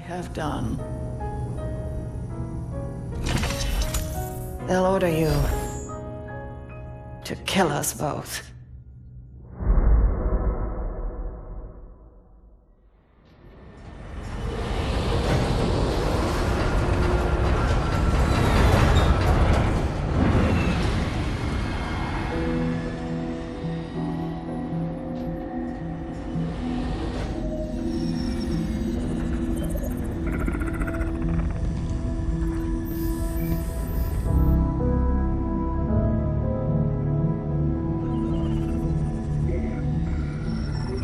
have done. They'll order you to kill us both.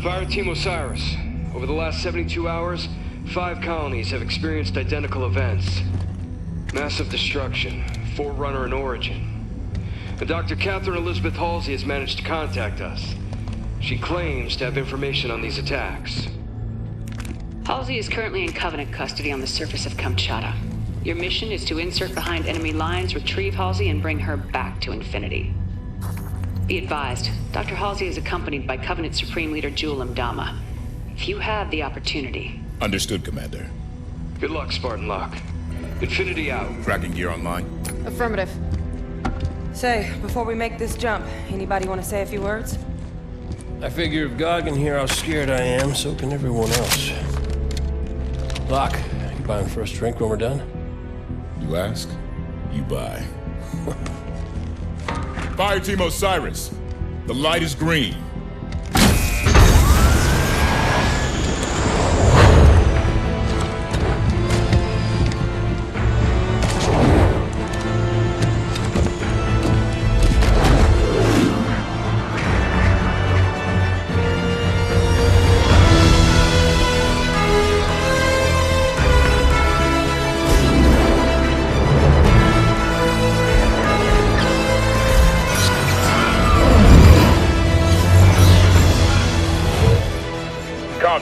Fire Team Osiris. Over the last 72 hours, 5 colonies have experienced identical events. Massive destruction, Forerunner in origin. And Dr. Catherine Elizabeth Halsey has managed to contact us. She claims to have information on these attacks. Halsey is currently in Covenant custody on the surface of Kamchatka. Your mission is to insert behind enemy lines, retrieve Halsey, and bring her back to Infinity. Be advised, Dr. Halsey is accompanied by Covenant Supreme Leader Jul 'Mdama. If you have the opportunity... Understood, Commander. Good luck, Spartan Locke. Infinity out. Tracking gear online. Affirmative. Say, before we make this jump, anybody want to say a few words? I figure if God can hear how scared I am, so can everyone else. Locke, you buying first drink when we're done? You ask, you buy. Fire Team Osiris, the light is green.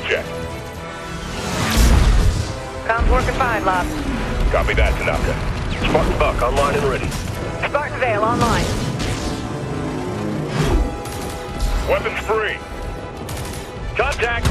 Check. Comms working fine, Locke. Copy that, Tanaka. Spartan Buck online and ready. Spartan Vale online. Weapons free. Contact!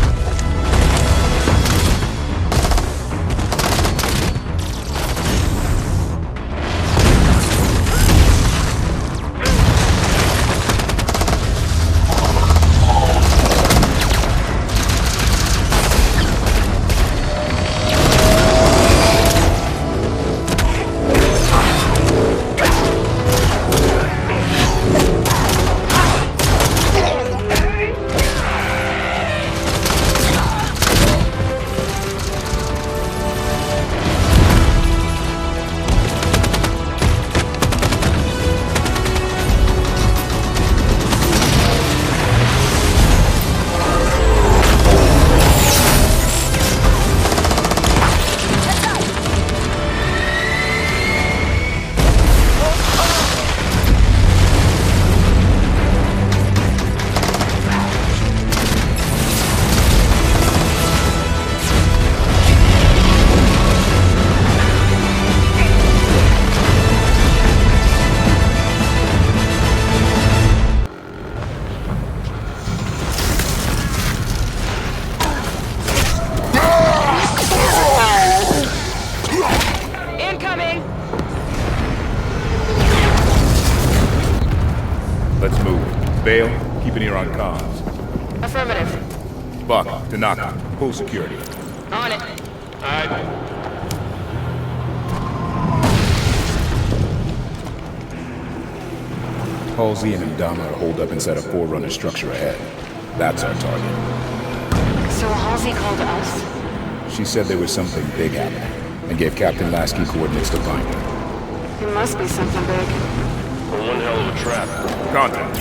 Let's move. Vale, keep an ear on comms. Affirmative. Buck, Tanaka, pull security. On it. Aye. Halsey and Mdama are holed up inside a Forerunner structure ahead. That's our target. So Halsey called us? She said there was something big happening, and gave Captain Lasky coordinates to find her. It must be something big. One hell of a trap. Contact.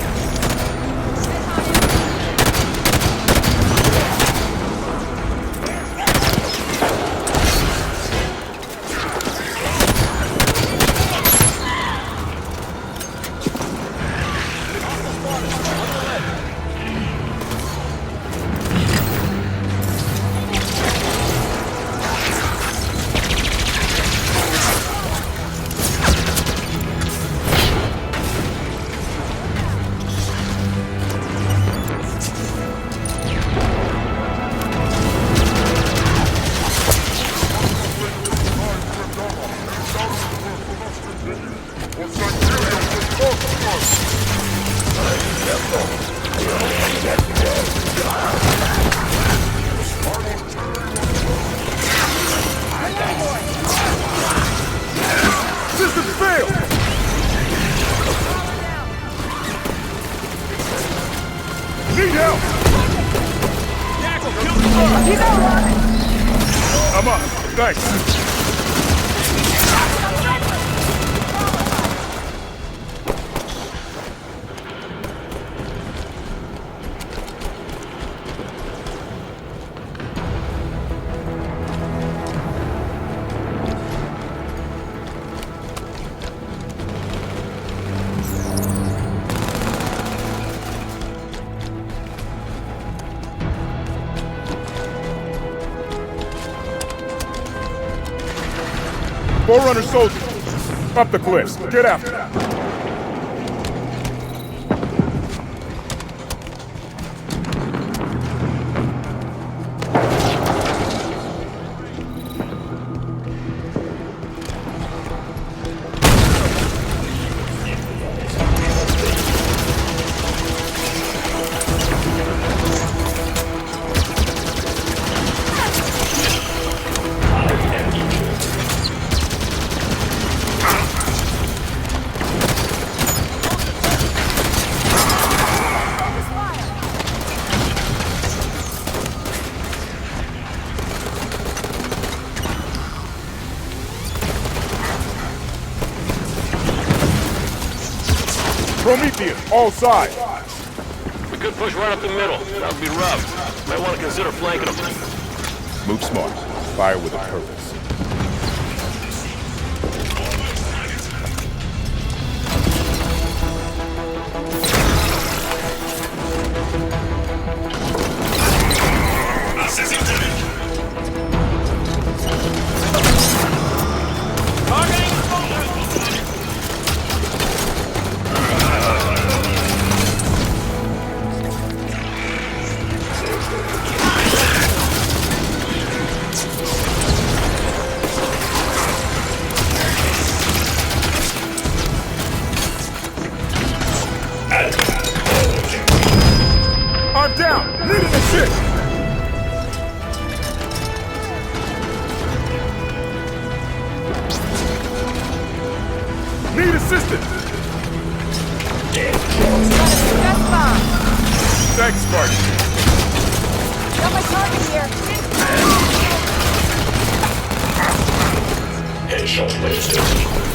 You go, Rock! I'm up. Thanks. Forerunner soldiers! Up the cliffs. Get after them. Prometheus, all sides. We could push right up the middle. That would be rough. Might want to consider flanking them. Move smart. Fire with a purpose. I'm down! Leading assist! Need assistance! Just bomb! Thanks, Spartan. Got my target here! Headshot wasted.